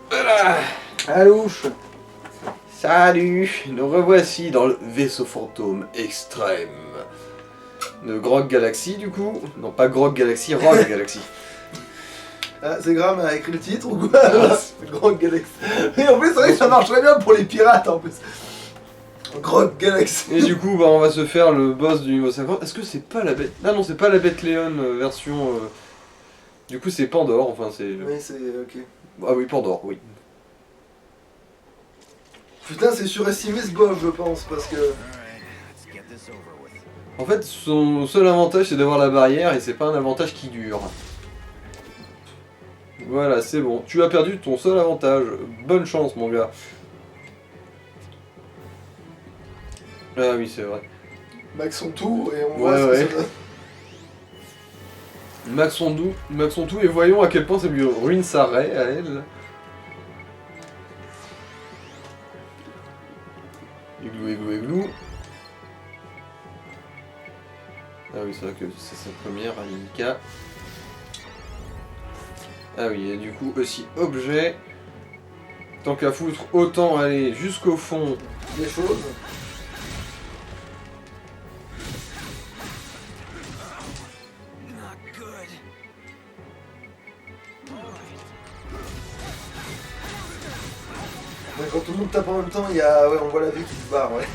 Voilà. Alouche. Salut. Nous revoici dans le vaisseau fantôme extrême de Grog Galaxy du coup. Non pas Grog Galaxy, Rogue Galaxy. Ah, c'est Graham a écrit le titre ou quoi? Grog Galaxy. Et en plus c'est vrai que ça marche très bien pour les pirates en plus. Grog Galaxy. Et du coup bah on va se faire le boss du niveau 50. Est-ce que c'est pas la bête... Ah non c'est pas la bête Léon version... Du coup c'est Pandore, enfin c'est... Oui c'est ok. Ah oui Pandore, oui. Putain c'est surestimé ce boss je pense parce que... En fait son seul avantage c'est d'avoir la barrière et c'est pas un avantage qui dure. Voilà c'est bon, tu as perdu ton seul avantage. Bonne chance mon gars. Ah oui c'est vrai. Max son tour et on Ouais, voit ce que ouais. ça donne. Max son tout et voyons à quel point ça lui ruine sa raie à elle. Igloo, igloo, igloo. Ah oui, c'est vrai que c'est sa première, Anika. Ah oui, et du coup aussi objet. Tant qu'à foutre, autant aller jusqu'au fond. Des choses. Ouais, quand tout le monde tape en même temps, il y a... ouais, on voit la vue qui se barre, ouais.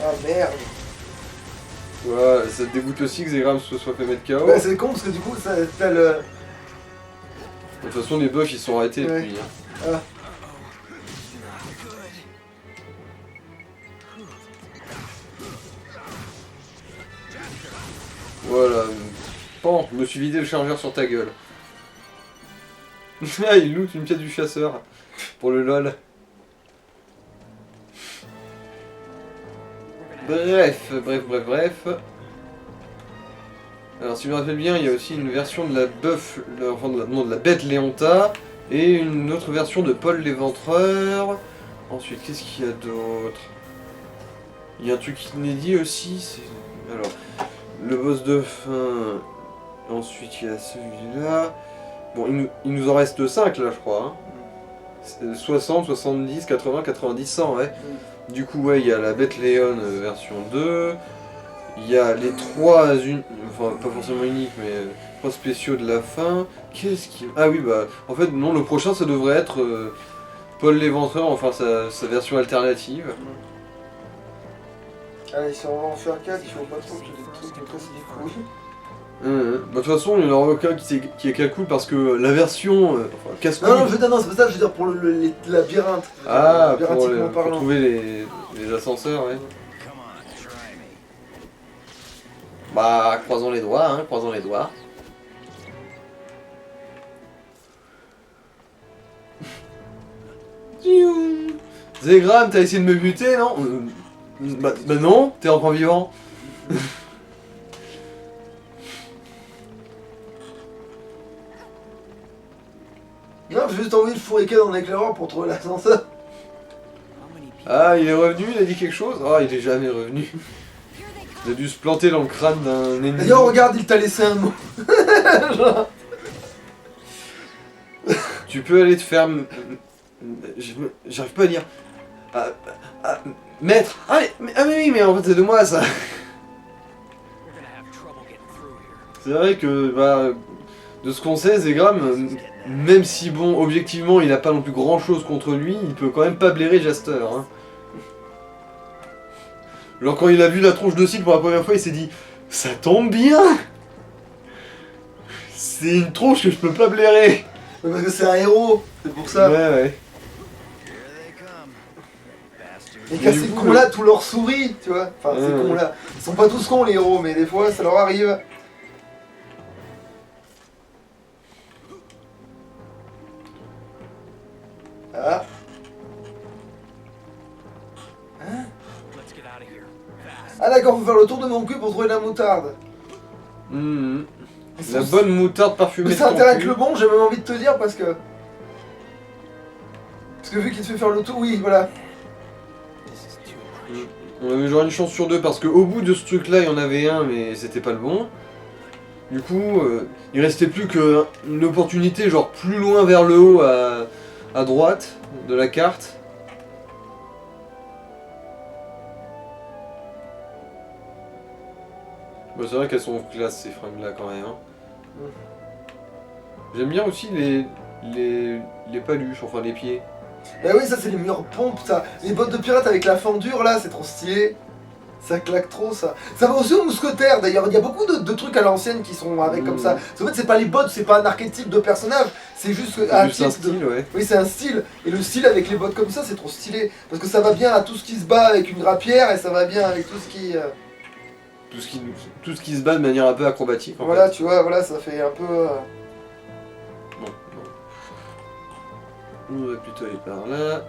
Ah merde. Ouais, ça te dégoûte aussi que Zegram se soit fait mettre KO. Bah c'est con parce que du coup ça t'as le... De toute façon, les buffs ils sont arrêtés Ouais. depuis. Ah. Voilà. Pan, je me suis vidé le chargeur sur ta gueule. Ah, il loot une pièce du chasseur. Pour le lol. Bref. Alors si je me rappelle bien, il y a aussi une version de la enfin non, de la bête Léonta et une autre version de Paul l'Éventreur. Ensuite, qu'est-ce qu'il y a d'autre? Il y a un truc inédit aussi, c'est... Alors, le boss de fin... Ensuite, il y a celui-là... Bon, il nous en reste 5 là, je crois. Hein. 60, 70, 80, 90, 100, ouais. Du coup, ouais, il y a la bête Léon version 2. Il y a les 3 enfin pas forcément uniques, mais 3 spéciaux de la fin. Qu'est-ce qui... Ah oui, bah, en fait, non, le prochain, ça devrait être Paul l'Éventreur, enfin sa version alternative. Allez, si on va en faire 4, il faut pas trop que j'ai des trucs comme ça, c'est des couilles. Bah, de toute façon, il n'y en aura aucun qui est calcul parce que la version enfin, casse-couille. Non, non, c'est pas ça, je veux dire pour le labyrinthe. Ah, pour parlant. trouver les ascenseurs, ouais. Bah, croisons les doigts, hein, croisons les doigts. Zegram, t'as essayé de me buter, non? Bah non, t'es encore vivant. Non, j'ai juste envie de fourriquer dans l'éclaireur pour trouver l'ascenseur. Ah, il est revenu, il a dit quelque chose? Ah, il est jamais revenu. Il a dû se planter dans le crâne d'un ennemi. D'ailleurs, regarde, il t'a laissé un mot. Genre... Tu peux aller te faire... J'arrive pas à dire... Maître. Ah mais oui, mais en fait c'est de moi ça. C'est vrai que, bah... De ce qu'on sait, Zegram, même si bon, objectivement, il a pas non plus grand chose contre lui, il peut quand même pas blairer Jaster. Hein. Alors quand il a vu la tronche de Sid pour la première fois, il s'est dit « Ça tombe bien ! C'est une tronche que je peux pas blairer !» Parce que c'est un héros, c'est pour ça. Ouais. Et qu'à ces cons-là, tous leurs souris, tu vois. Enfin, ces cons-là. Ils sont pas tous cons, les héros, mais des fois, ça leur arrive. Ah. Hein? Ah d'accord, faut faire le tour de mon cul pour trouver la moutarde. La bonne moutarde parfumée. Mais c'est intérêt avec le bon, j'ai même envie de te dire parce que... Parce que vu qu'il te fait faire le tour, oui, voilà. On avait genre une chance sur deux parce qu'au bout de ce truc là il y en avait un mais c'était pas le bon. Du coup, il restait plus qu'une opportunité, genre plus loin vers le haut à droite de la carte. Bon, c'est vrai qu'elles sont classe ces fringues là quand même. Hein. J'aime bien aussi les paluches, enfin les pieds. Bah oui, ça c'est les meilleures pompes, ça. Les bottes de pirate avec la fendure là, c'est trop stylé. Ça claque trop ça. Ça va aussi aux mousquetaires d'ailleurs, il y a beaucoup de trucs à l'ancienne qui sont avec comme ça. En fait c'est pas les bottes, c'est pas un archétype de personnage, c'est juste un Juste un style, ouais. Oui c'est un style, et le style avec les bottes comme ça c'est trop stylé. Parce que ça va bien à tout ce qui se bat avec une rapière et ça va bien avec tout ce qui... Tout ce qui se bat de manière un peu acrobatique en Voilà fait. tu vois, voilà ça fait un peu... Non. On va plutôt aller par là.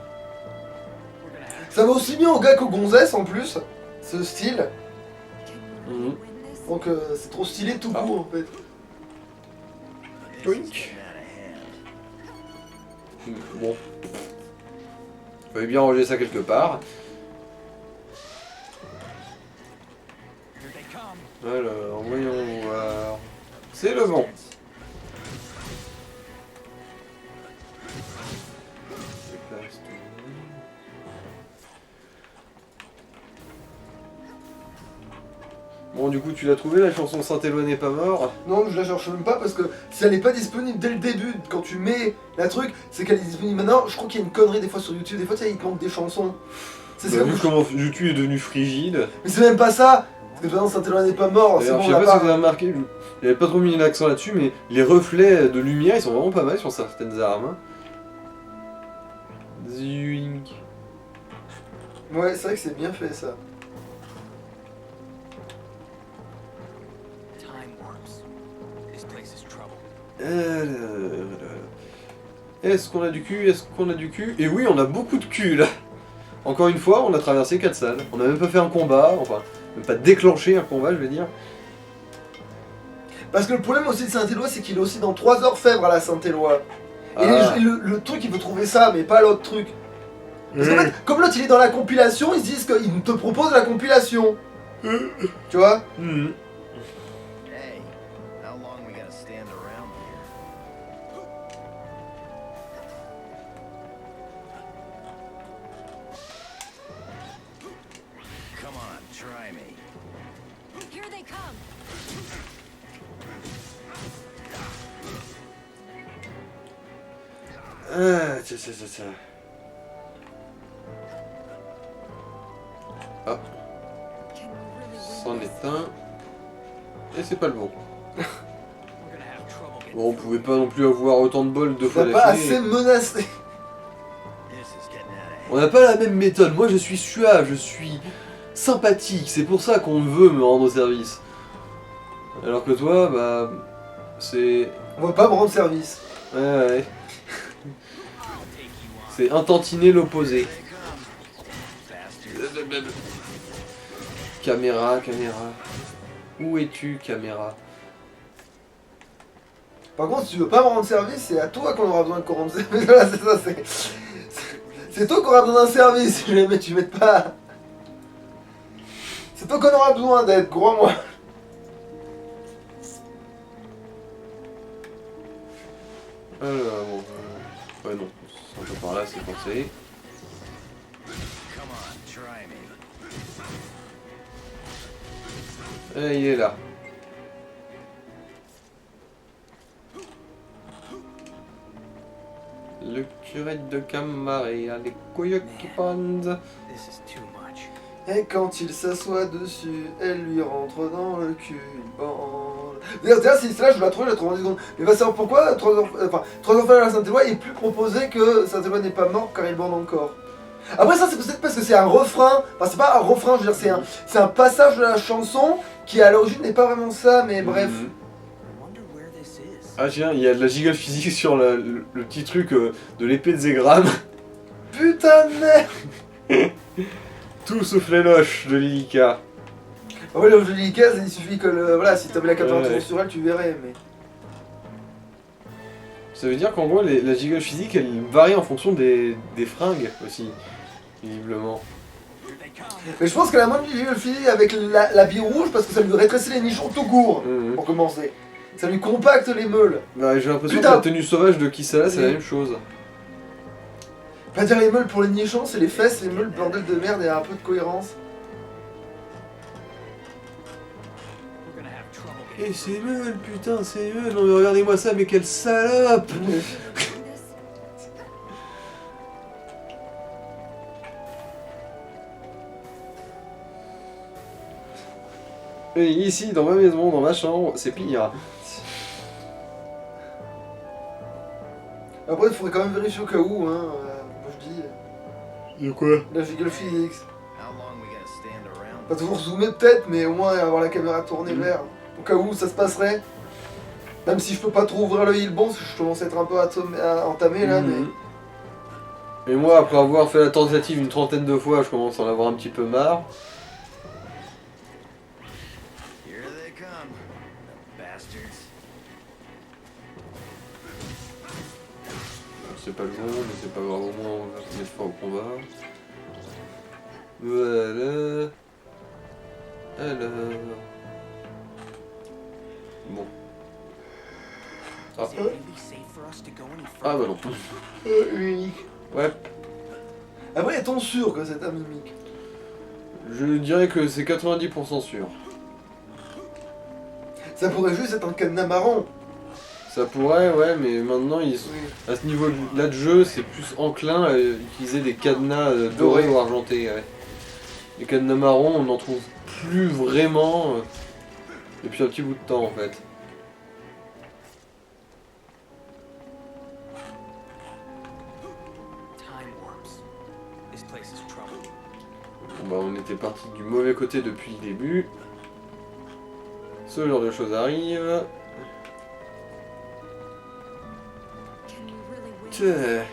Ça va aussi bien aux gars qu'aux gonzesses en plus, ce style. Mhm. Donc c'est trop stylé tout court en fait. Toink. Bon. Fallait bien ranger ça quelque part. Alors, voyons voir. C'est le vent. Bon, du coup, tu l'as trouvé la chanson Saint-Éloi n'est pas mort? Non, je la cherche même pas parce que si elle n'est pas disponible dès le début, quand tu mets la truc, c'est qu'elle est disponible maintenant. Je crois qu'il y a une connerie des fois sur YouTube, des fois tu sais, il te manque des chansons. C'est T'as vu comment YouTube est devenu frigide? Mais c'est même pas ça. Parce que par exemple, Saint-Éloi n'est pas mort, c'est Alors, bon, je on sais l'a pas si vous avez remarqué, il avait pas trop mis l'accent là-dessus, mais les reflets de lumière, ils sont vraiment pas mal sur certaines armes. Hein. Zwink. Ouais, c'est vrai que c'est bien fait ça. Est-ce qu'on a du cul? Est-ce qu'on a du cul? Et oui, on a beaucoup de cul là. Encore une fois, on a traversé 4 salles. On a même pas fait un combat, enfin, même pas déclenché un combat, je vais dire. Parce que le problème aussi de Saint-Éloi, c'est qu'il est aussi dans 3 orfèvres à la Saint-Éloi. Et le truc, il veut trouver ça, mais pas l'autre truc. Parce qu'en fait, comme l'autre il est dans la compilation, ils se disent qu'ils te proposent la compilation. Tu vois? Tiens. Ah. C'en est un. Et c'est pas le bon. Bon, on pouvait pas non plus avoir autant de bol deux fois T'as pas d'affilée. assez menacé. On n'a pas la même méthode. Moi, je suis suave, je suis sympathique. C'est pour ça qu'on veut me rendre service. Alors que toi, bah... c'est... On va pas me rendre service. Ouais. C'est intentiner l'opposé. Caméra. Où es-tu, caméra? Par contre, si tu veux pas me rendre service, c'est à toi qu'on aura besoin de rendre service. Voilà, c'est ça, c'est toi qu'on aura besoin d'un service, si jamais tu m'aides pas. C'est toi qu'on aura besoin d'être, crois-moi. Alors, bon... ouais, non. C'est un peu par là, c'est pensé. Et il est là. Le curé de Camaré a les couilles qui pendent. Et quand il s'assoit dessus, elle lui rentre dans le cul une bande. D'ailleurs, si c'est là, je la trouve, je la trouve en 10 secondes. Mais va savoir pourquoi 3 enfants à la Saint-Éloi est plus proposé que Saint-Éloi n'est pas mort car il bande encore. Après ça c'est peut-être parce que c'est un refrain, enfin c'est pas un refrain, je veux dire c'est un passage de la chanson qui à l'origine n'est pas vraiment ça, mais bref. Ah tiens, il y a de la giga physique sur le petit truc de l'épée de Zégram. Putain de merde. Tout sauf les loches de Lilika. Ah ouais, l'Angélica, il suffit que voilà, si t'avais la caméra sur elle, tu verrais, mais... Ça veut dire qu'en gros, la giga physique, elle varie en fonction des fringues aussi, visiblement. Mais je pense qu'elle a moins de physique avec l'habit rouge parce que ça lui rétrécit les nichons tout court, pour commencer. Ça lui compacte les meules. Bah, j'ai l'impression que Putain. la tenue sauvage de Kisala, c'est la Oui. même chose. Pas dire les meules pour les nichons, c'est les fesses, les meules, bordel de merde, il y a un peu de cohérence. Et c'est meule, putain, c'est meule. Non mais regardez-moi ça, mais quelle salope. Et ici, dans ma maison, dans ma chambre, c'est pire. Après, il faudrait quand même vérifier au cas où, hein. Moi je dis. De quoi? La Jiggle Phoenix. Pas toujours zoomer peut-être, mais au moins avoir la caméra tournée vers. Au cas où ça se passerait. Même si je peux pas trop ouvrir l'œil le bon, parce que je commence à être un peu entamé là, mais. Et moi, après avoir fait la tentative une trentaine de fois, je commence à en avoir un petit peu marre. C'est pas le bon, mais c'est pas grave, au moins on va se mettre fin au combat. Voilà. Alors... Bon. Ah. Ah bah non. Unique. Ouais. Après, est-on sûr que c'est un mimique? Je dirais que c'est 90% sûr. Ça pourrait juste être un cadenas marron. Ça pourrait, ouais, mais maintenant, à ce niveau-là de jeu, c'est plus enclin à utiliser des cadenas dorés ou argentés. Ouais. Les cadenas marrons, on n'en trouve plus vraiment depuis un petit bout de temps, en fait. Bon bah, on était parti du mauvais côté depuis le début. Ce genre de choses arrive. Tiens.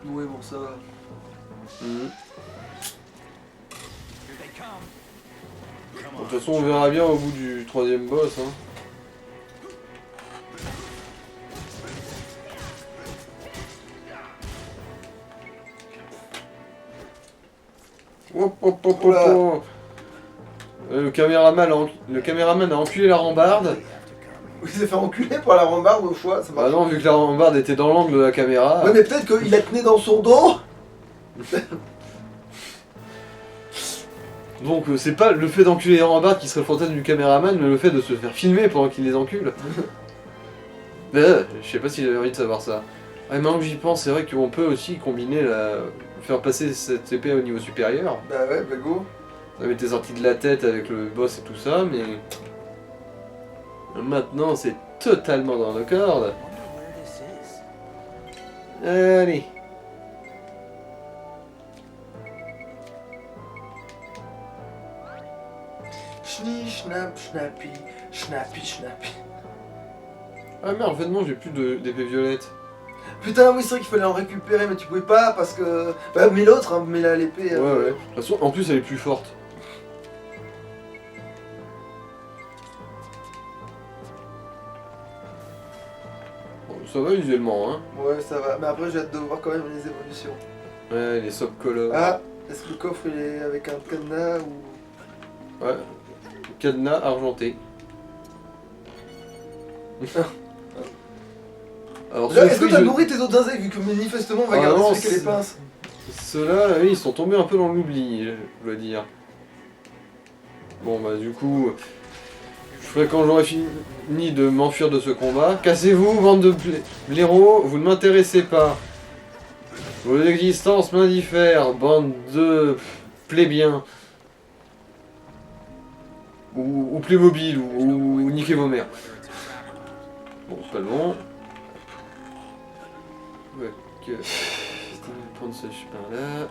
Ouais, bon, ça va. Bon, de toute façon, on verra bien au bout du troisième boss. Hein. Hop, hop, hop, hop, hop. Le caméraman a enculé la rambarde. Il s'est fait enculer par la rambarde au choix, ça marche. Bah non, vu que la rambarde était dans l'angle de la caméra. Ouais, mais peut-être qu'il la tenait dans son dos. Donc c'est pas le fait d'enculer la rambarde qui serait le fantasme du caméraman, mais le fait de se faire filmer pendant qu'il les encule. Je sais pas si j'avais envie de savoir ça. Ah, maintenant que j'y pense, c'est vrai qu'on peut aussi combiner faire passer cette épée au niveau supérieur. Bah ouais, bah go. Ça m'était sorti de la tête avec le boss et tout ça, mais... Maintenant, c'est totalement dans nos cordes. Allez. Schni, schnapp, schnappi, schnappi, schnappi. Ah merde, en fait non, j'ai plus d'épée violette. Putain, oui, c'est vrai qu'il fallait en récupérer, mais tu pouvais pas parce que. Bah, mets l'autre, hein, mets l'épée. Ouais, ouais. De toute façon, en plus, elle est plus forte. Bon, ça va visuellement, hein. Ouais, ça va. Mais après, j'ai hâte de voir quand même les évolutions. Ouais, les subcolors. Ah, est-ce que le coffre il est avec un cadenas ou. Ouais. Cadenas argenté. Alors, Là, est-ce que fruits, t'as nourri tes autres insectes vu que manifestement on va Ah garder non, celui qui a les pinces? Ceux-là, oui, ils sont tombés un peu dans l'oubli, je dois dire. Bon, bah, du coup, je ferai quand j'aurai fini de m'enfuir de ce combat. Cassez-vous, bande de blaireaux, vous ne m'intéressez pas. Vos existences m'indiffèrent, bande de plébéiens. Ou Playmobil, ou niquez vos mères. Bon, c'est pas le bon. Ouais, que... Putain, je vais prendre ce chemin là.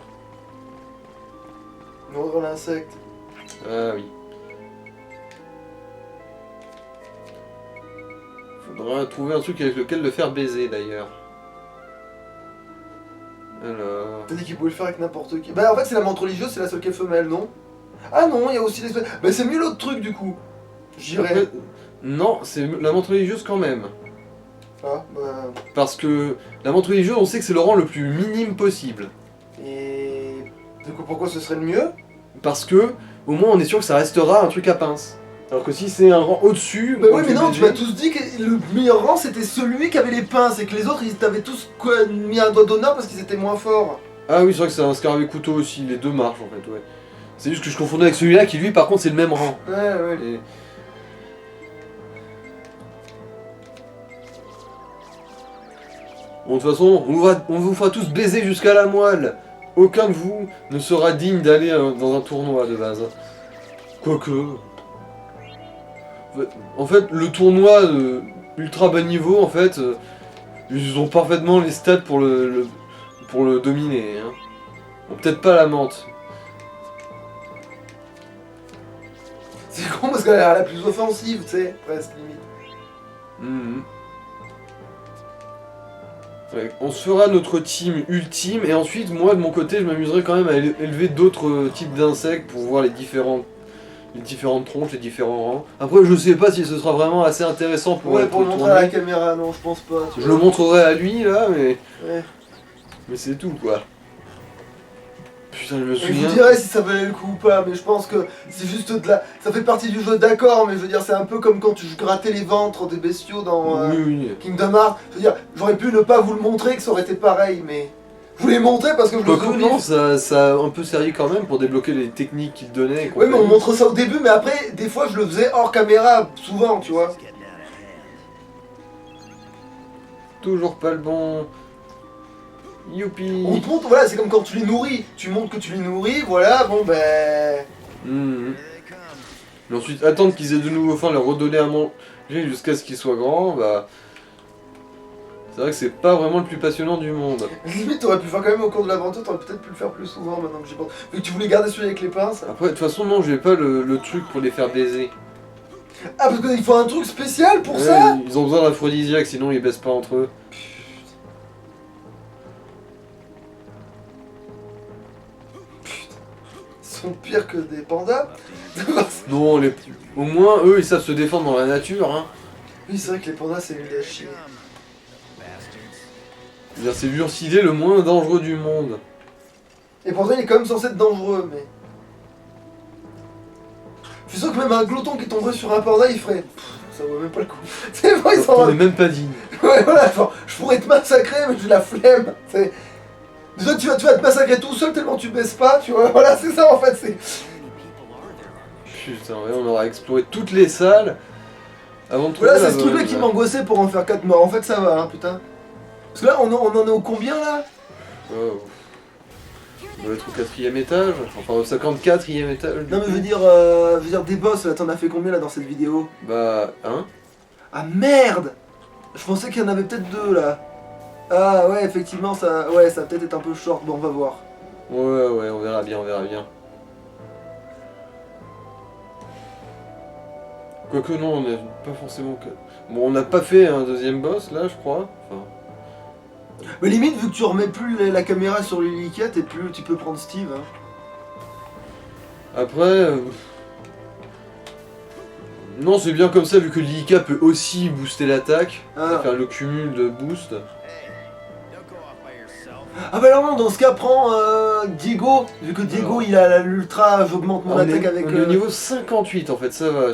Nourrir l'insecte. Ah oui. Faudra trouver un truc avec lequel le faire baiser d'ailleurs. Alors... T'as dit qu'il pouvait le faire avec n'importe qui. Bah en fait c'est la menthe religieuse, c'est la seule qui est femelle, non? Ah non, il y a aussi l'espèce... Bah c'est mieux l'autre truc du coup. J'irais. Non, c'est la menthe religieuse quand même. Ah bah... Parce que la menthe religieuse, on sait que c'est le rang le plus minime possible. Et... Du coup pourquoi ce serait le mieux? Parce que, au moins, on est sûr que ça restera un truc à pince. Alors que si c'est un rang au-dessus... Bah quand oui, mais tu non, BG, tu m'as tous dit que le meilleur rang c'était celui qui avait les pinces et que les autres ils t'avaient tous mis un doigt d'honneur parce qu'ils étaient moins forts. Ah oui, c'est vrai que c'est un scarabée couteau aussi, les deux marchent en fait, ouais. C'est juste que je confondais avec celui-là qui lui par contre c'est le même rang. Ouais, ouais. Et- Bon, de toute façon, on vous fera tous baiser jusqu'à la moelle. Aucun de vous ne sera digne d'aller dans un tournoi de base. Quoique... En fait, le tournoi ultra bas niveau, en fait, ils ont parfaitement les stats pour pour le dominer. Hein. Bon, peut-être pas la menthe. C'est con parce qu'elle a l'air la plus offensive, tu sais, presque limite. Mhm. Ouais, on se fera notre team ultime et ensuite moi de mon côté je m'amuserai quand même à élever d'autres types d'insectes pour voir les différentes tronches, les différents rangs. Après je sais pas si ce sera vraiment assez intéressant pour Ouais, être pour le montrer tourné. à la caméra, non, je pense pas. Tu Je vois. le montrerai à lui là mais Ouais. c'est tout quoi. Putain je me Je souviens. vous dirais si ça valait le coup ou pas, mais je pense que c'est juste de la... Ça fait partie du jeu, d'accord, mais je veux dire, c'est un peu comme quand tu grattais les ventres des bestiaux dans Oui oui. Kingdom Hearts. Je veux dire, j'aurais pu ne pas vous le montrer, que ça aurait été pareil, mais... Je vous l'ai montré parce que je Quoique le non, ça a un peu servi quand même pour débloquer les techniques qu'il donnait. et Ouais, mais on compagnie. montre ça au début, mais après, des fois, je le faisais hors caméra, souvent, tu vois. Toujours pas le bon. Youpi. On te montre, voilà, c'est comme quand tu les nourris. Tu montres que tu les nourris, voilà, bon ben... Mhm. Mais ensuite, attendre qu'ils aient de nouveau faim, leur redonner à manger jusqu'à ce qu'ils soient grands, bah... C'est vrai que c'est pas vraiment le plus passionnant du monde. Limite, t'aurais pu le faire quand même au cours de l'aventure, t'aurais peut-être pu le faire plus souvent maintenant que j'y pense. Vu que tu voulais garder celui avec les pinces. Après, de toute façon, non, j'ai pas le truc pour les faire baiser. Ah, parce qu'il faut un truc spécial pour Ouais, ça. ils ont besoin d'aphrodisiaque, sinon ils baissent pas entre eux. Ils sont pires que des pandas. Non, au moins, eux, ils savent se défendre dans la nature, hein. Oui, c'est vrai que les pandas, c'est nul à chier. C'est-à-dire, c'est l'ursidé le moins dangereux du monde. Et pourtant, il est quand même censé être dangereux, mais... Je suis sûr que même un glouton qui tomberait sur un panda, il ferait... Pff, ça vaut même pas le coup. C'est vrai, ils On est sont... même pas digne. Ouais, voilà, genre, je pourrais te massacrer, mais j'ai la flemme. C'est... Déjà, tu vas te massacrer tout seul tellement tu baisses pas, tu vois. Voilà, c'est ça en fait, c'est... Putain, ouais, on aura exploré toutes les salles avant de trouver Voilà, la c'est ce truc-là bonne. qui m'angoissait pour en faire 4 morts. En fait, ça va, hein, putain. Parce que là, on en est au combien, là? Oh. On doit être au 4ème étage, enfin au 54ème étage. Non, mais je veux dire des boss, là, t'en as fait combien, là, dans cette vidéo? Bah, hein. Ah, merde! Je pensais qu'il y en avait peut-être 2, là. Ah, ouais, effectivement, ça... Ouais, ça va peut-être être un peu short. Bon, on va voir. Ouais, on verra bien, on verra bien. Quoique non, on n'a pas forcément que... Bon, on n'a pas fait un deuxième boss, là, je crois. Enfin... Mais limite, vu que tu remets plus la caméra sur l'hélicat, et plus tu peux prendre Steve, hein. Après... Non, c'est bien comme ça, vu que l'IK peut aussi booster l'attaque. Ah. Faire le cumul de boost. Ah bah alors non, dans ce cas, prends Diego, vu que Diego il a l'ultra, j'augmente mon attaque avec... On est au niveau 58 en fait, ça va.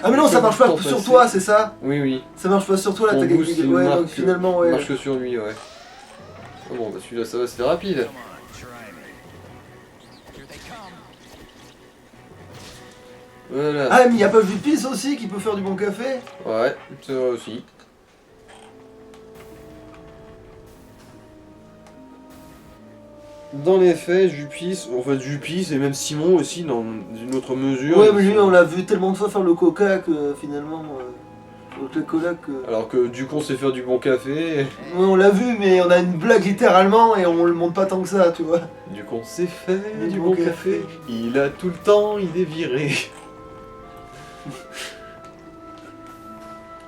Ah mais non, ça marche pas Temps sur passé. toi, c'est ça? Oui, oui. Ça marche pas sur toi Ton l'attaque avec boost, Diego, il ouais, marque- donc finalement, ouais. marche que sur lui, ouais. Oh bon, bah celui-là, ça va, c'était rapide. Voilà. Ah mais y a pas Jupis aussi qui peut faire du bon café? Ouais, c'est vrai aussi. Dans les faits, Jupis, en fait Jupis et même Simon aussi dans une autre mesure. Ouais ils mais lui sont- on l'a vu tellement de fois faire le coca que finalement... le Coca-Cola que... Alors que du coup on sait faire du bon café, Ouais, on l'a vu mais on a une blague littéralement et on le montre pas tant que ça, tu vois. du coup on sait faire Du du bon bon café. café. Il a tout le temps, il est viré.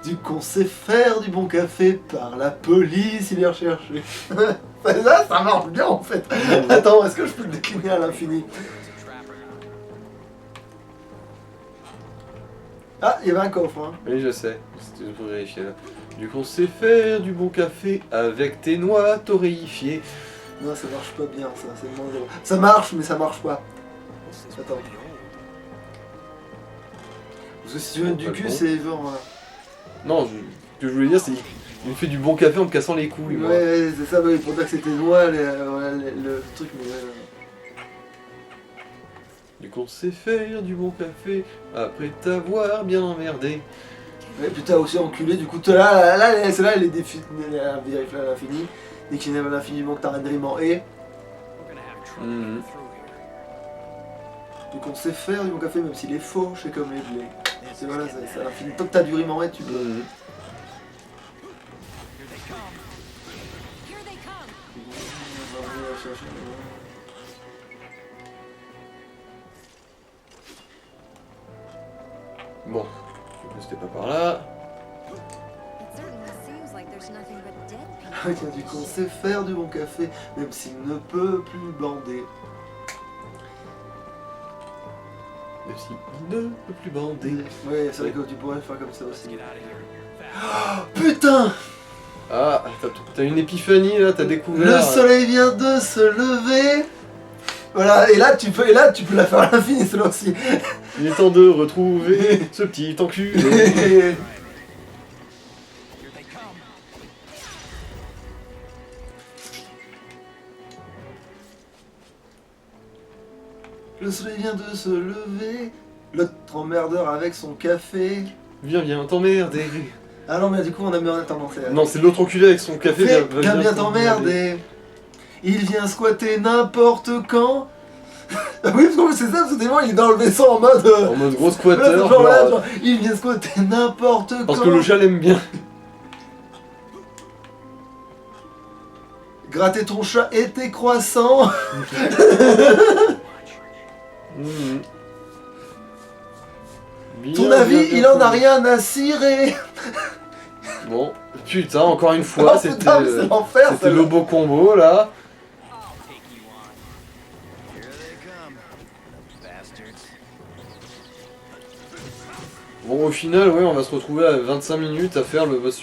Du qu'on sait faire du bon café par la police, il est recherché. Là, ça marche bien en fait. Attends, est-ce que je peux le décliner à l'infini? Ah, il y avait un coffre, hein. Oui, je sais, c'était juste pour vérifier là. Du coup on sait faire du bon café avec tes noix torréfiées. Non, ça marche pas bien, ça, c'est moins drôle. Ça marche, mais ça marche pas. Attends. Parce que si tu veux du cul, c'est genre. Non, ce que je voulais dire, c'est qu'il me fait du bon café en me cassant les couilles. moi. Ouais, c'est ça, pour dire que c'était moi le truc, mais. Du coup, on sait faire du bon café après t'avoir bien emmerdé. Ouais, putain, aussi enculé, du coup, là, celle-là, elle est définie à l'infini. Déclinable à l'infiniment que t'as un dream en et. Mhm. Donc on sait faire du bon café, même s'il est faux, je sais comme les blés. C'est voilà, c'est à l'infini. Tant que t'as du rime en et, tu peux. Mhm. Bon, c'était pas par là. Ah tiens, du coup, on sait faire du bon café, même s'il ne peut plus bander. Même s'il ne peut plus bander. Ouais, c'est vrai que tu pourrais faire comme ça aussi. Oh, putain! Ah, t'as une épiphanie là, t'as découvert. Le soleil vient de se lever. Voilà, et là tu peux la faire à l'infini celle-là aussi. Il est temps de retrouver ce petit enculé. Le soleil vient de se lever. L'autre emmerdeur avec son café. Viens t'emmerder. Ah non, mais du coup on a mis en attendant. Non, c'est l'autre enculé avec son café. Viens bien t'emmerder. Il vient squatter n'importe quand. Ah oui, parce qu'en plus c'est ça, absolument, il est dans le vaisseau en mode. En mode gros squatter. Genre, il vient squatter n'importe quand. Parce que le chat l'aime bien. Gratter ton chat et tes croissants. Mmh. Ton avis, il en a rien à cirer. Bon, putain, encore une fois, Oh, putain, c'est l'enfer. C'était le beau combo là. Bon, au final, ouais, on va se retrouver à 25 minutes à faire le boss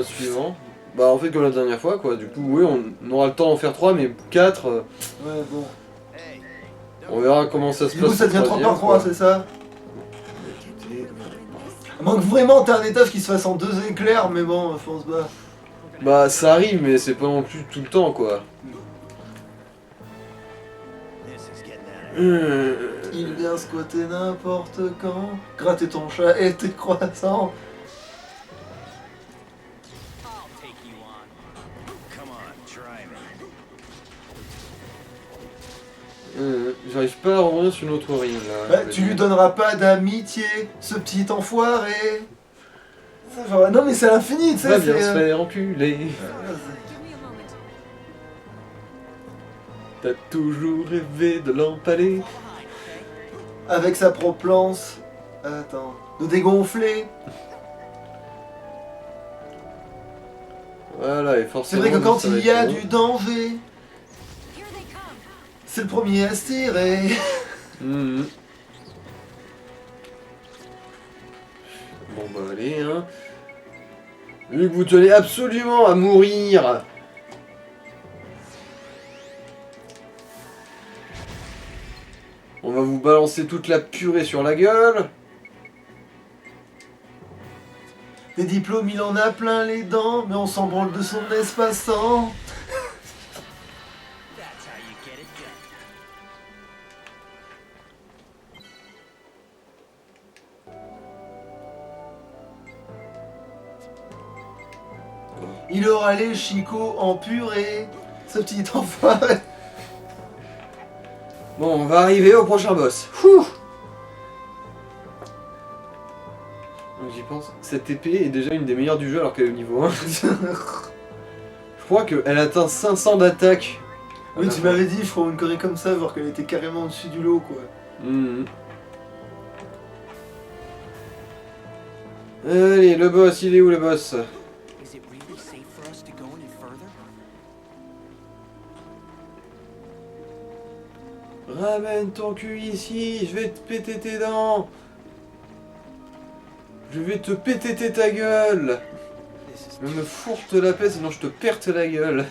suivant. Bah, en fait, comme la dernière fois, quoi. Du coup, oui, on aura le temps d'en faire 3, mais 4. Ouais, bon. On verra comment ça se Du passe. coup, ça devient 30 par 3, c'est ça? Écoutez, À moins que vraiment t'aies un étage qui se fasse en 2 éclairs, mais bon, on se bat. bah, ça arrive, mais c'est pas non plus tout le temps, quoi. Il vient squatter n'importe quand, gratter ton chat et tes croissants. J'arrive pas à revenir sur notre ring là. Bah, tu lui donneras pas d'amitié, ce petit enfoiré. Ça, genre, non mais c'est l'infini, tu sais. Va bien se faire enculer. T'as toujours rêvé de l'empaler. Avec sa propense. Attends. De dégonfler. Voilà, et C'est forcément. vrai que quand ça va il y a être du danger, c'est le premier à se tirer. bon. Bon bah allez, hein. Vu que vous tenez absolument à mourir. On va vous balancer toute la purée sur la gueule. Des diplômes, il en a plein les dents, mais on s'en branle de son espace-temps. Il aura les chicots en purée, ce petit enfoiré. Bon, on va arriver au prochain boss. Ouh. Donc j'y pense. Cette épée est déjà une des meilleures du jeu alors qu'elle est au niveau 1. Je crois qu'elle atteint 500 d'attaque. Oui, tu m'avais dit, je ferai une connerie comme ça, voir qu'elle était carrément au-dessus du lot, quoi. Allez, le boss, il est où le boss? Ramène ton cul ici, je vais te péter tes dents. Je vais te péter ta gueule. Je me fourte la paix sinon je te perte la gueule.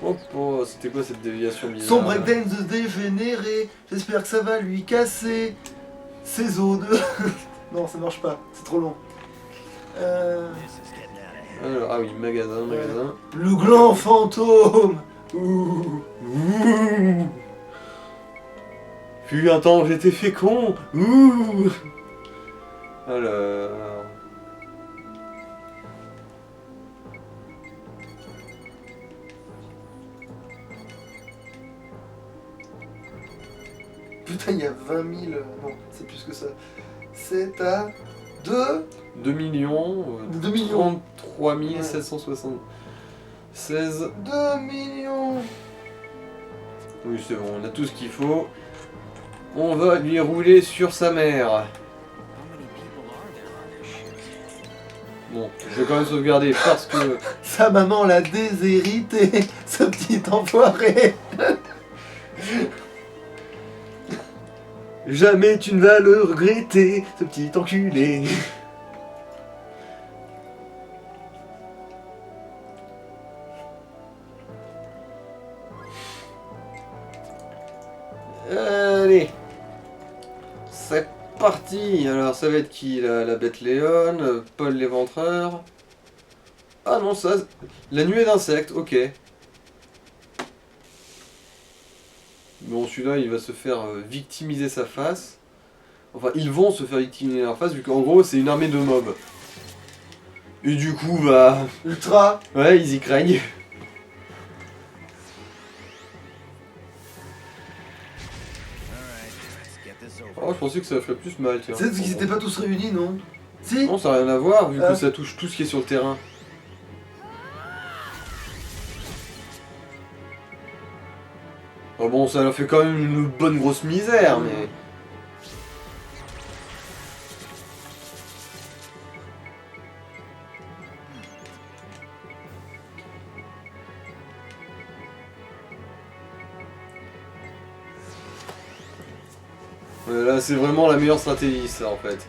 Oh, oh, c'était quoi cette déviation bizarre? Son breakdance dégénéré, j'espère que ça va lui casser ses os de... Non, ça marche pas, c'est trop long. Alors, ah oui, magasin, magasin. Le gland fantôme. Ouh. Ouh. Fut un temps, j'étais fécond. Ouh. Alors... Putain, il y a 20 000... Non, c'est plus que ça. C'est à 2... 2 millions... 2 millions. 33 776... 2 millions. Oui, c'est bon, on a tout ce qu'il faut. On va lui rouler sur sa mère. Bon, je vais quand même sauvegarder parce que... Sa maman l'a déshérité, ce petit enfoiré. Jamais tu ne vas le regretter, ce petit enculé. Allez, c'est parti. Alors ça va être qui la bête Léon, Paul l'éventreur. Ah non, ça, la nuée d'insectes, ok. Bon, celui-là, il va se faire victimiser sa face. Enfin, ils vont se faire victimiser leur face, vu qu'en gros, c'est une armée de mobs. Et du coup, bah... Ultra. Ouais, ils y craignent. Oh, je pensais que ça ferait plus mal, tiens. C'est parce qu'ils étaient pas tous réunis, non? Si. Non, ça n'a rien à voir, vu que ça touche tout ce qui est sur le terrain. Oh bon, ça leur fait quand même une bonne grosse misère, mais... Ouais, là, c'est vraiment la meilleure stratégie, ça, en fait.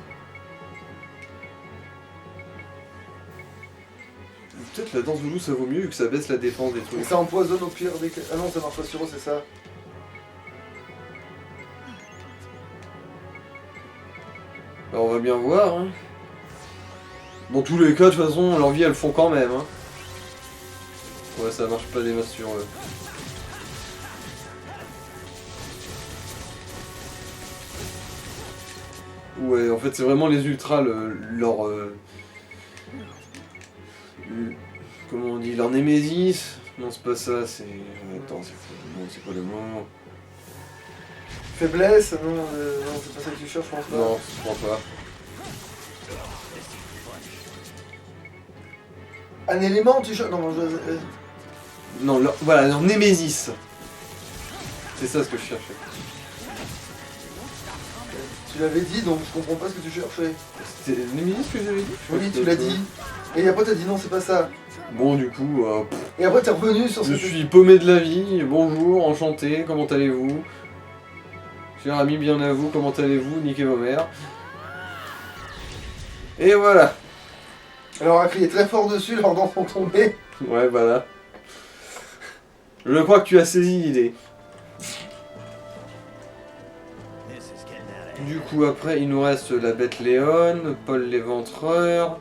Peut-être la danse de loup, ça vaut mieux, vu que ça baisse la défense des Et trucs. ça empoisonne au pire des... Ah non, ça marche pas sur eux, c'est ça. Alors, on va bien voir, hein. Dans tous les cas, de toute façon, leur vie, elles font quand même, hein. Ouais, ça marche pas des masses sur eux. Ouais, en fait, c'est vraiment les ultras, comment on dit, leur némésis. Non, c'est pas ça, c'est... Attends, c'est quoi le mot? Faiblesse. Non, non, c'est pas ça que tu cherches, je pense pas. Non, je crois pas. Un élément, tu cherches. Non, Non, voilà, leur némésis. C'est ça ce que je cherchais. Tu l'avais dit, donc je comprends pas ce que tu cherchais. C'était némésis que j'avais dit? Oui, tu l'as dit. Et après t'as dit non, c'est pas ça. Bon, du coup, Et après t'es revenu sur ce je que suis paumé de la vie. Bonjour, enchanté, comment allez-vous? Cher ami, bien à vous, comment allez-vous? Niquez vos mères. Et voilà. Alors on a crié très fort dessus, leurs dents sont tombées. Ouais, voilà. Je crois que tu as saisi l'idée. Du coup, après, il nous reste la bête Léon, Paul l'éventreur,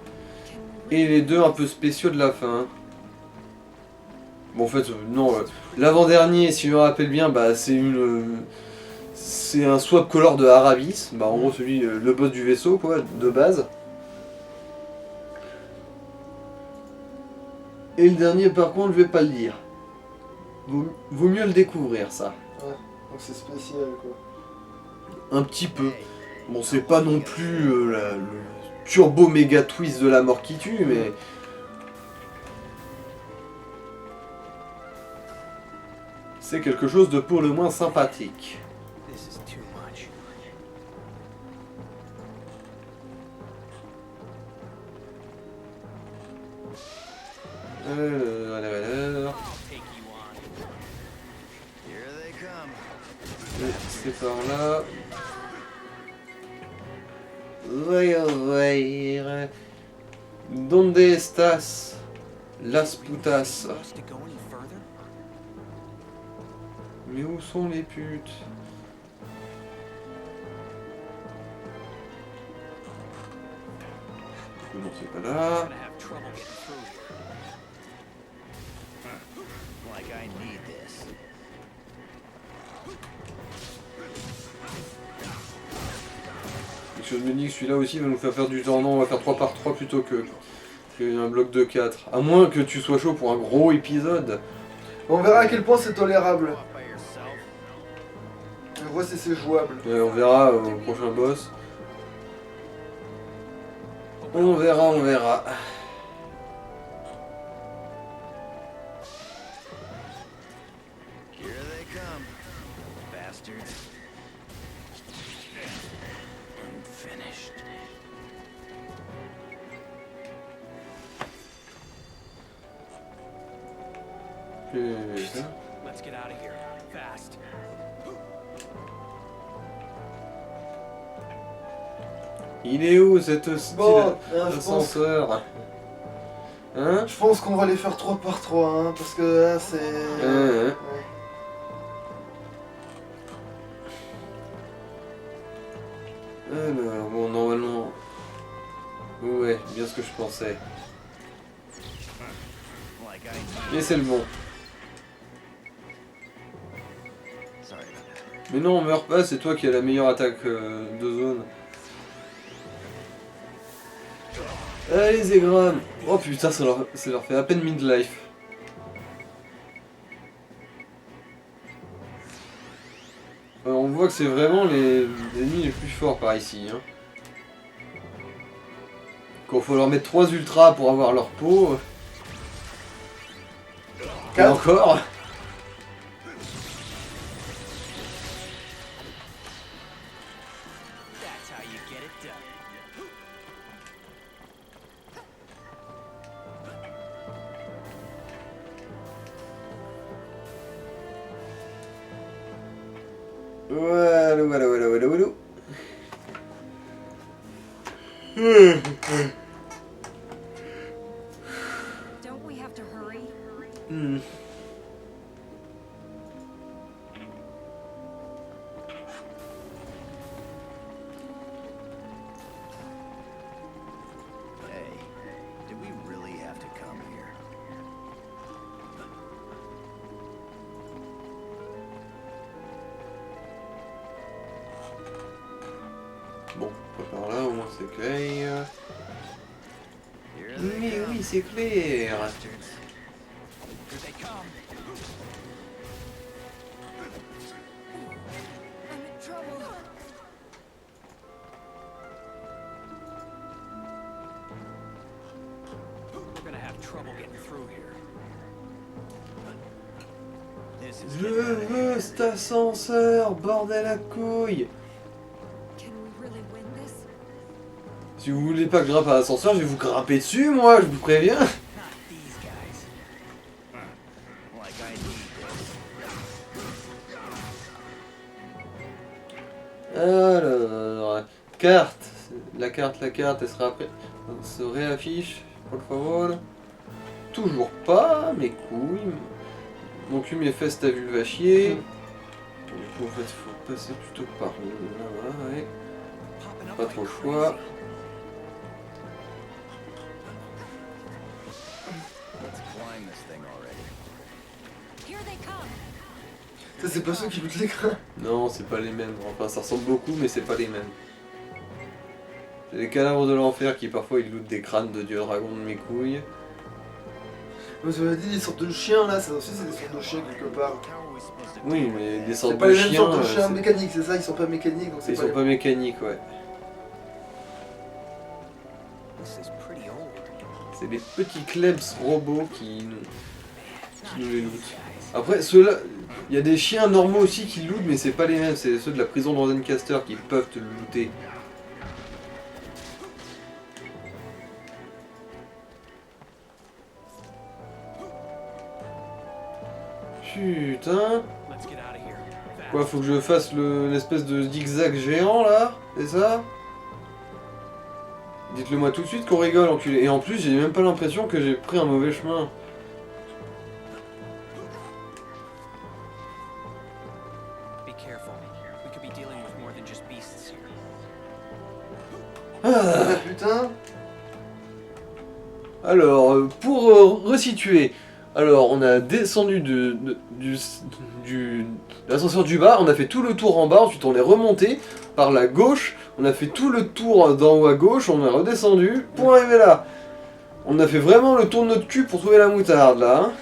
et les deux un peu spéciaux de la fin. Bon, en fait, non, l'avant-dernier, si je me rappelle bien, bah, c'est un swap color de Arabis, bah, en gros, celui, le boss du vaisseau, quoi, de base. Et le dernier, par contre, je vais pas le dire. Vaut mieux le découvrir, ça. Ouais, donc c'est spécial quoi. Un petit peu. Bon, c'est pas non plus le turbo méga twist de la mort qui tue, mais... c'est quelque chose de pour le moins sympathique. Alors. C'est par là. Donde estas las putas? Mais où sont les putes? Non, c'est pas là. Gonna have trouble getting through here. Like I need this. Quelque chose me dit que celui-là aussi va nous faire perdre du temps. Non, on va faire 3 par 3 plutôt que un bloc de 4. À moins que tu sois chaud pour un gros épisode. On verra à quel point c'est tolérable. Off by yourself. On voit si c'est jouable. On verra au prochain boss. On verra, on verra. Here they come. Bastards. I'm finished. Putain. Let's get out of here. Fast. Il est où cette Bon, je pense, ascenseur? Hein? je pense qu'on va les faire 3 par 3, hein, parce que là c'est... Ouais. Ouais. Alors, bon, normalement... Ouais, bien ce que je pensais. Like I need. Mais c'est le bon. Sorry about that. Mais non, on meurt pas, c'est toi qui as la meilleure attaque de zone. Allez, Zegram! Oh putain, ça leur fait à peine midlife. On voit que c'est vraiment les ennemis les plus forts par ici. Hein. Qu'il faut leur mettre 3 ultras pour avoir leur peau. Et 4. encore. That's how you get it done. Voilà, voilà, voilà, voilà, voilà. Don't we have to hurry? Hmm. Hey, did we really have to come here? Bon, pas par là, au moins c'est clair. Here they Mais come. oui, c'est clair. Bastards. Here they come. I'm in trouble. We're gonna have trouble getting through here. This is Je getting out of veux hand. cet ascenseur, bordel à couille. Can we really win this? Si vous voulez pas que je grimpe à l'ascenseur, je vais vous grimper dessus, moi, je vous préviens. Not these guys. Like I need this. Alors, carte. La carte, elle sera après. Se réaffiche, por favor. Toujours pas, mes couilles. Mon cul, mes fesses, ta vulve va chier. Du coup, en fait, faut passer plutôt par là, ouais. Popping up Pas like trop le crazy. choix. Let's climb this thing already. Here they come. Ça, c'est pas ceux qui lootent l'écran. Non, c'est pas les mêmes. Enfin, ça ressemble beaucoup, mais c'est pas les mêmes. C'est les cadavres de l'enfer qui parfois ils lootent des crânes de dieu dragon de mes couilles. Vous avez dit des sortes de chiens là, ça aussi c'est des sortes de chiens quelque part. How are we supposed to Oui, do mais that? des C'est sortes pas de les mêmes chiens. sortes de chiens mécaniques, c'est ça, ils sont pas mécaniques donc c'est Ils pas sont les pas mécaniques, ouais. This is pretty old. C'est des petits klebs robots qui nous les lootent. Après, ceux-là, il y a des chiens normaux aussi qui lootent, mais c'est pas les mêmes, c'est ceux de la prison de Rodencaster qui peuvent te le looter. Putain. Let's get out of here. Fast. Quoi, faut que je fasse l'espèce de zigzag géant là? C'est ça? Dites-le moi tout de suite qu'on rigole, enculé. Et en plus, j'ai même pas l'impression que j'ai pris un mauvais chemin. Ah putain. Alors, pour resituer, alors on a descendu de l'ascenseur du bas, on a fait tout le tour en bas, ensuite on est remonté par la gauche, on a fait tout le tour d'en haut à gauche, on est redescendu pour arriver là. On a fait vraiment le tour de notre cul pour trouver la moutarde là. Hein.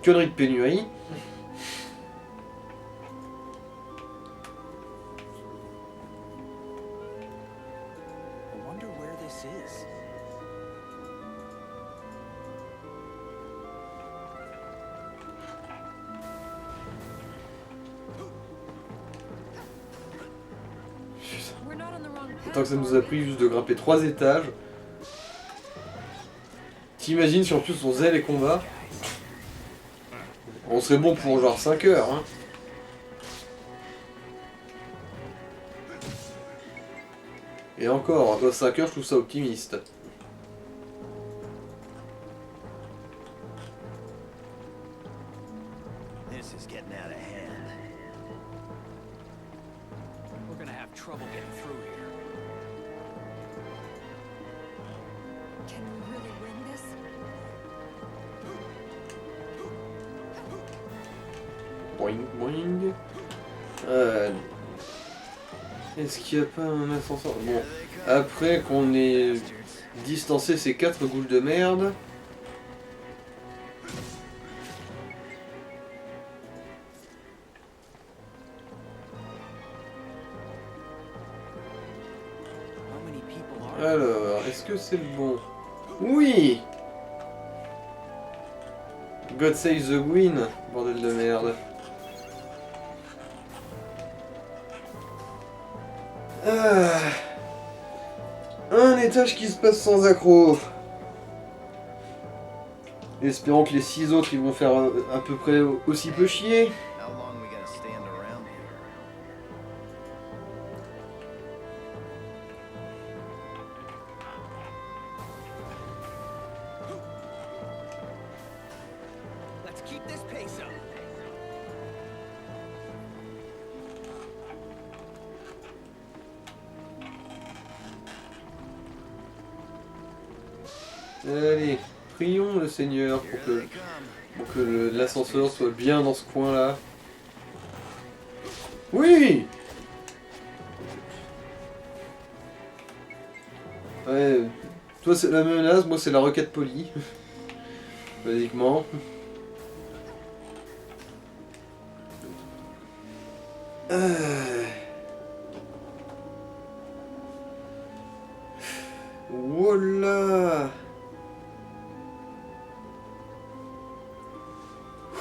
Connerie de pénurie. I wonder where this is. We're not on the wrong path. Tant que ça nous a pris juste de grimper 3 étages. T'imagines si en plus on faisait les combats. On serait bon pour genre 5 heures. Hein. Et encore, à 5 heures je trouve ça optimiste. This is getting out of hand. We're gonna have trouble getting through here. Can we really win this? Boing boing. Est-ce qu'il n'y a pas un ascenseur? Bon, après qu'on ait distancé ces 4 goules de merde. How many people are there? Alors, est-ce que c'est le bon? Oui! God save the Queen, bordel de merde. Ah. Un étage qui se passe sans accroc. Espérons que les 6 autres ils vont faire à peu près aussi peu chier. How long we gotta stand around here? Let's keep this pace up. Allez, prions le Seigneur pour que l'ascenseur soit bien dans ce coin-là. Oui! Ouais, toi c'est la menace, moi c'est la requête polie. Basiquement. Voilà.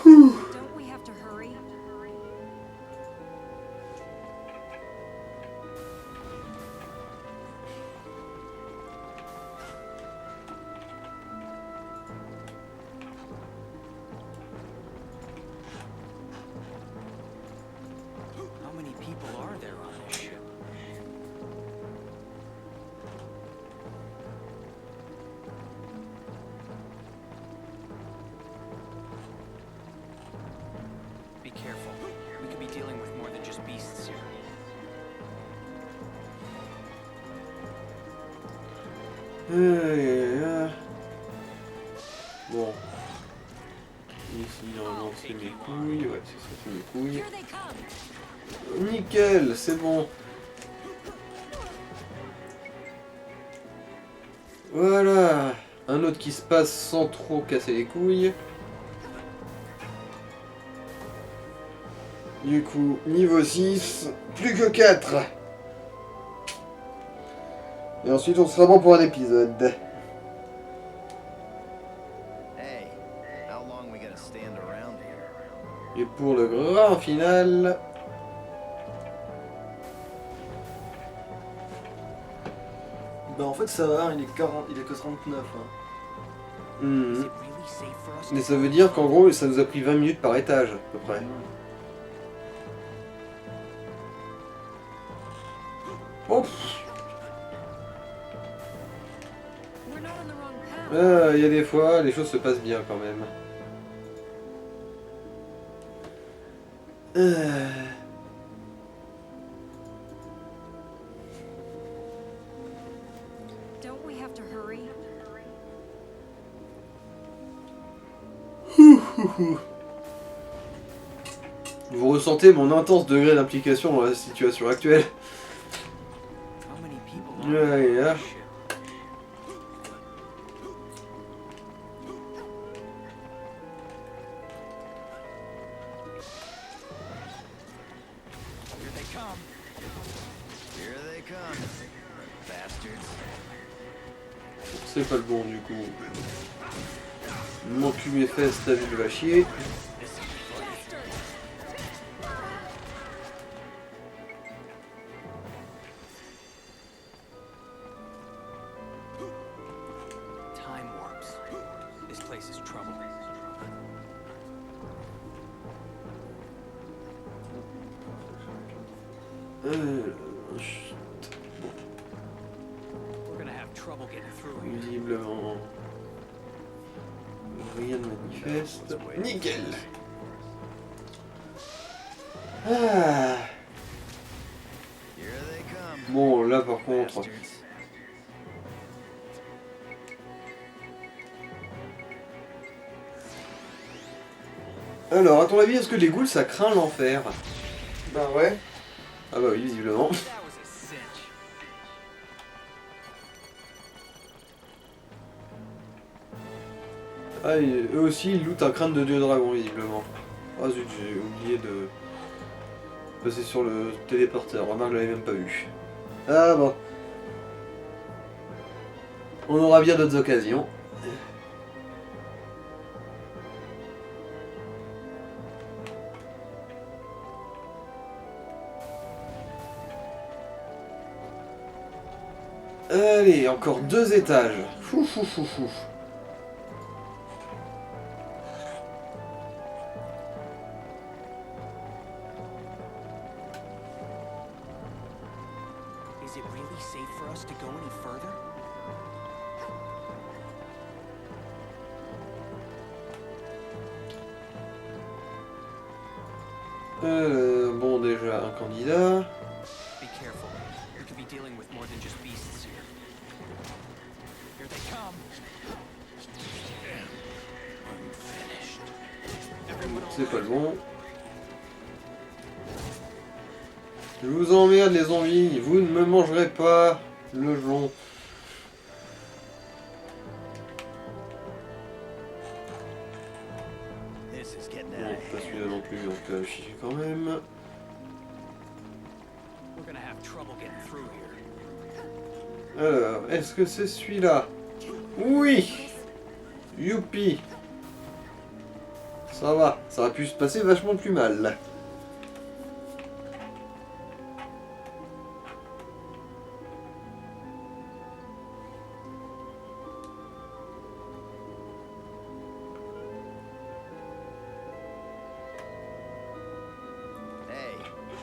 Don't we have to hurry? How many people are there on this ship? Be careful. We could be dealing with more than just beasts here. Bon. Ici, normalement, c'est mes couilles. Ouais, c'est ça, c'est mes couilles. Here they come. Nickel, c'est bon. Voilà. Un autre qui se passe sans trop casser les couilles. Du coup, niveau 6, plus que 4. Et ensuite, on sera bon pour un épisode. Hey, how long we gotta stand around here? Et pour le grand final... Bah en fait ça va, il est que 39. Hein. Is hmm, it really safe for us Mais to ça veut dire qu'en gros, ça nous a pris 20 minutes par étage, à peu près. Oh, pff, We're not on the wrong path. il y a des fois, les choses se passent bien quand même. Vous ressentez mon intense degré d'implication dans la situation actuelle. How many people Ouais, yeah. ship? Here they come. Here they come. Bastards. C'est pas le bon du coup. Mon cul mes fesses, ta vie va chier. Time warps. This place is trouble. Chut, We're gonna have trouble getting through here. visiblement. Rien de manifeste. Nickel. Ah. Here they come. Bon, là par contre. Bastards. Alors, à ton avis, est-ce que les ghouls ça craint l'enfer? Bah ouais. Ah bah oui, visiblement. That was a cinch. Ah, et eux aussi, ils lootent un crâne de dieu dragon, visiblement. Ah zut, j'ai oublié de passer sur le téléporteur. Remarque, je l'avais même pas vu. Ah bon. On aura bien d'autres occasions. Allez, encore 2 étages. Fou fou fou fou. Is it really safe for us to go any further? Bon, déjà un candidat. Be careful. We could be dealing with more than just beasts here. Here they come. I'm finished. Everyone all C'est pas le right? bon. Je vous emmerde les zombies, vous ne me mangerez pas le jonc. This is getting Non, out of pas hand. celui-là non plus, donc chier quand même. We're gonna have trouble getting through here. Alors, est-ce que c'est celui-là? Oui! Youpi! Ça va, ça aurait pu se passer vachement plus mal. Hey,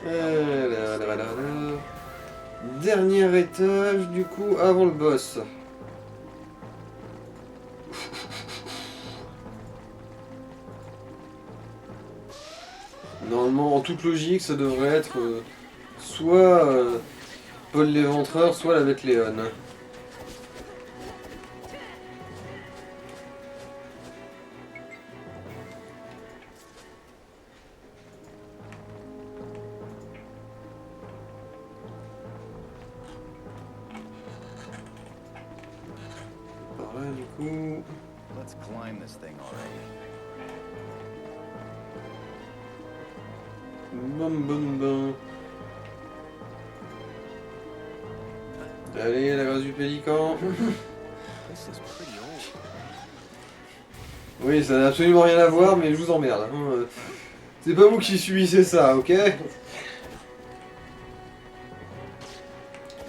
Là, là, là, là. Dernier étage, du coup, avant le boss. Normalement, en toute logique, ça devrait être soit Paul l'Éventreur, soit la bête Léon. Par là, du coup. let's climb this thing already. Bam bam bam. Allez, la grâce du pélican. This is pretty old. Oui, ça n'a absolument rien à voir, mais je vous emmerde. Hein. C'est pas vous qui subissez ça, ok? C'est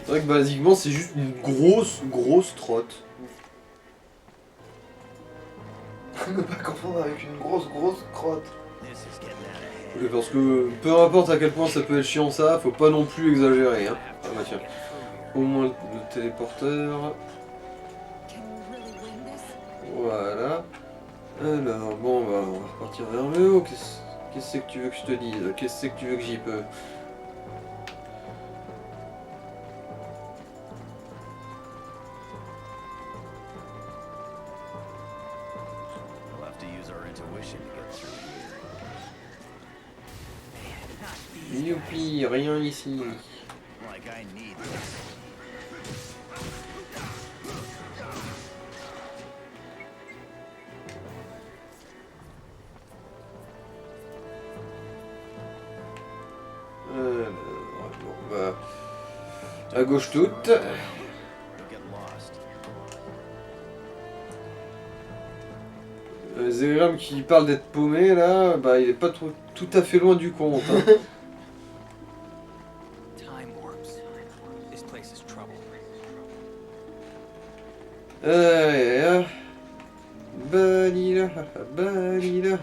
vrai que basiquement, c'est juste une grosse trotte. Ne pas confondre avec une grosse crotte. This is getting out of hand. Oui, parce que peu importe à quel point ça peut être chiant ça, faut pas non plus exagérer. Hein. Ah bah tiens, au moins le téléporteur. Can we really win this? Voilà. Alors, bon, bah, on va repartir vers le haut. Qu'est-ce que c'est que tu veux que je te dise? Qu'est-ce que c'est que tu veux que j'y peux? We'll have to use use our intuition to get through here. Youpi, rien ici. Like I need this. Alors, bon, bah, à gauche toute. You'll get lost. Zéram qui parle d'être paumé là, bah il est pas tout à fait loin du compte. Hein. Time warps. This place is trouble. Balila, balila.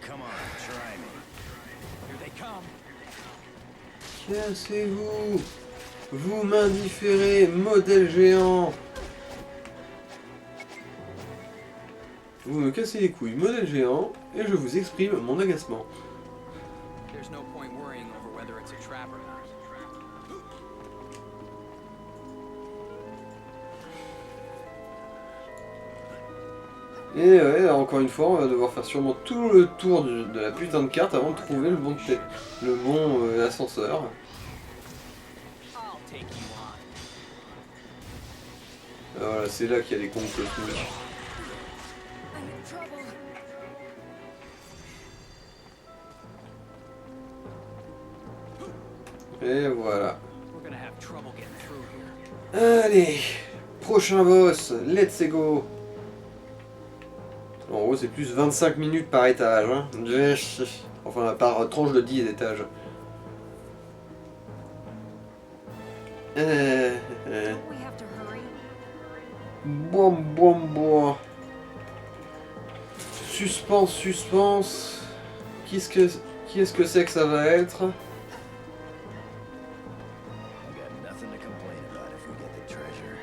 Come on, try me. Here they come. Cassez-vous. Vous m'indifférez, modèle géant. Vous me cassez les couilles, modèle géant, et je vous exprime mon agacement. There's no point worrying over whether it's a trap or not. Et ouais, encore une fois, on va devoir faire sûrement tout le tour de la putain de carte avant de trouver le bon, ascenseur. I'll take you on. Ah, voilà, c'est là qu'il y a les cons cosmiques. I'm in trouble. Et voilà. We're gonna have trouble getting through here. Allez, prochain boss, let's go. En gros, c'est plus 25 minutes par étage. Hein. Enfin, par tranche de 10 étages. We have to hurry. Boum, boum, boum. Suspense, suspense. Qui est-ce que c'est que ça va être? I got nothing to complain about if we get the treasure.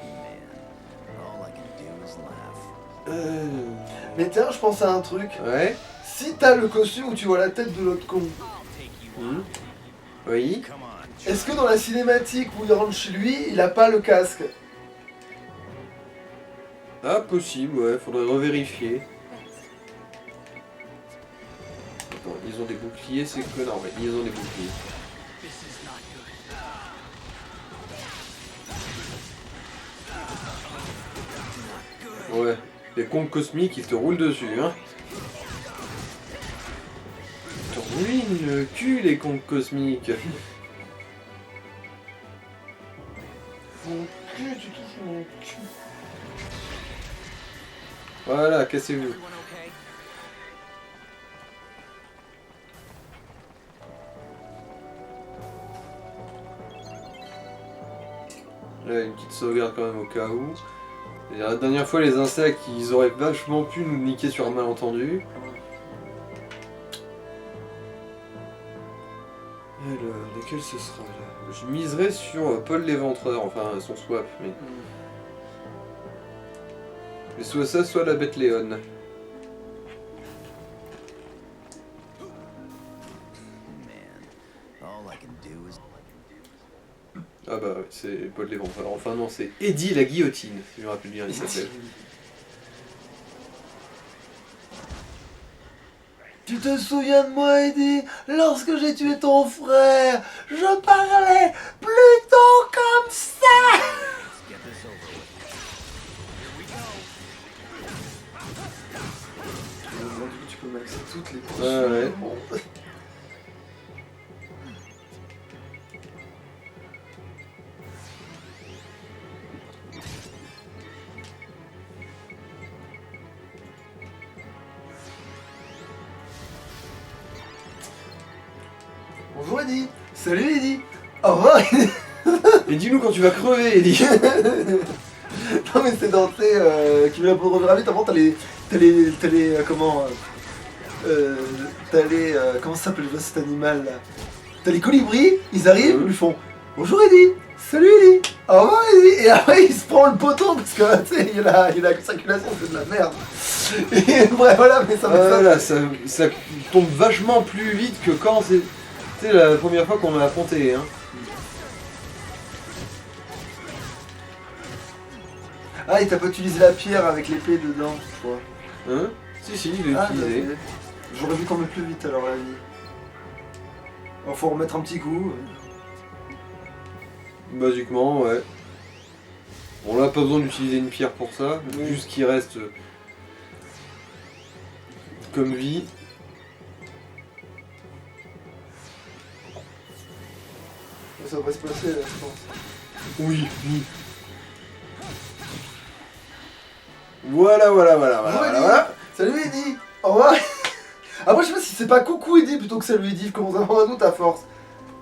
Man, all I can do is laugh. Mais tiens, je pense à un truc. Ouais. Si t'as le costume où tu vois la tête de l'autre con, I'll take you on. Oui. Come on, try est-ce que dans la cinématique où il rentre chez lui, il a pas le casque? Ah, possible, ouais, faudrait revérifier. Thanks. Attends, ils ont des boucliers, c'est que non, ouais, ils ont des boucliers. This is not good. Ouais, les cons cosmiques, ils te roulent dessus, hein. Ils te ruinent le cul, les cons cosmiques. Mon cul, tu touches mon cul. Voilà, cassez-vous. Everyone okay? Là, une petite sauvegarde quand même au cas où. Et la dernière fois, les insectes, ils auraient vachement pu nous niquer sur un malentendu. Alors, lequel ce sera là? Je miserais sur Paul l'Éventreur, enfin son swap, mais... Mais soit ça, soit la bête Léon. man, all I can do is Ah bah ouais, c'est Paul l'Éventreur. Enfin non, c'est Eddie la guillotine, si je me rappelle bien, il s'appelle. Tu te souviens de moi, Eddie? Lorsque j'ai tué ton frère, je parlais plutôt comme ça! get this over with. Tu peux maxer toutes les Ouais, ouais. Bon. Bonjour Eddie. Salut Eddie. Au revoir Eddie. Et dis-nous quand tu vas crever, Eddie. Non mais c'est dans tes qui veut la poudre de vite. Avant t'as les comment t'as les comment ça s'appelle cet animal là? T'as les colibris, ils arrivent, ils lui font bonjour Eddie, salut Eddie, au revoir Eddie, et après il se prend le poteau parce que tu sais il a la circulation c'est de la merde. Et bref, voilà, mais ça me Voilà, ça tombe vachement plus vite que quand c'est la première fois qu'on l'a affronté. Hein. Ah, et t'as pas utilisé la pierre avec l'épée dedans, je crois. Hein? Si, il est Ah, t'as utilisé. fait. J'aurais vu qu'on met plus vite alors la vie. Alors, faut remettre un petit coup. Basiquement, ouais. Bon, là, pas besoin d'utiliser une pierre pour ça. Oui. Juste qu'il reste comme vie. Ça va se passer là, je pense. Oui. Voilà. Bonjour, Eddie. Salut Eddie. Au revoir. Après, je sais pas si c'est pas coucou Eddie plutôt que salut Eddie. Je commence à avoir un doute à force.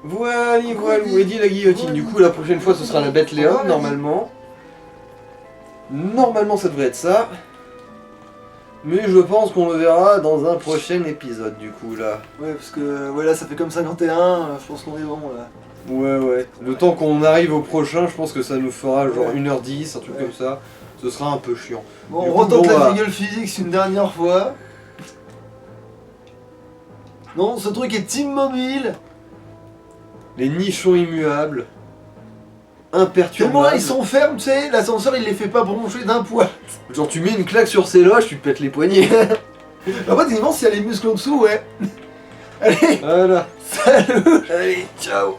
Voilà, Coucou, Eddie la guillotine. Voilà. Du coup, la prochaine fois, ce sera la bête Léon, Voilà, normalement. Normalement, ça devrait être ça. Mais je pense qu'on le verra dans un prochain épisode, du coup, là. Ouais, parce que voilà, ça fait comme 51. Je pense qu'on est bon là. Ouais. Le temps qu'on arrive au prochain, je pense que ça nous fera genre Ouais. 1h10, un truc Ouais. comme ça. Ce sera un peu chiant. Bon, Du on coup, retente bon, la bah. Visual Physics une dernière fois. Non, ce truc est immobile. Les nichons immuables. Tellement Imperturbables. là, ils sont fermes, tu sais, l'ascenseur il les fait pas broncher d'un poil. Genre, tu mets une claque sur ses loges, tu te pètes les poignets. En fait, évidemment, s'il y a les muscles en dessous, ouais. Allez, Voilà. salut. Allez, ciao.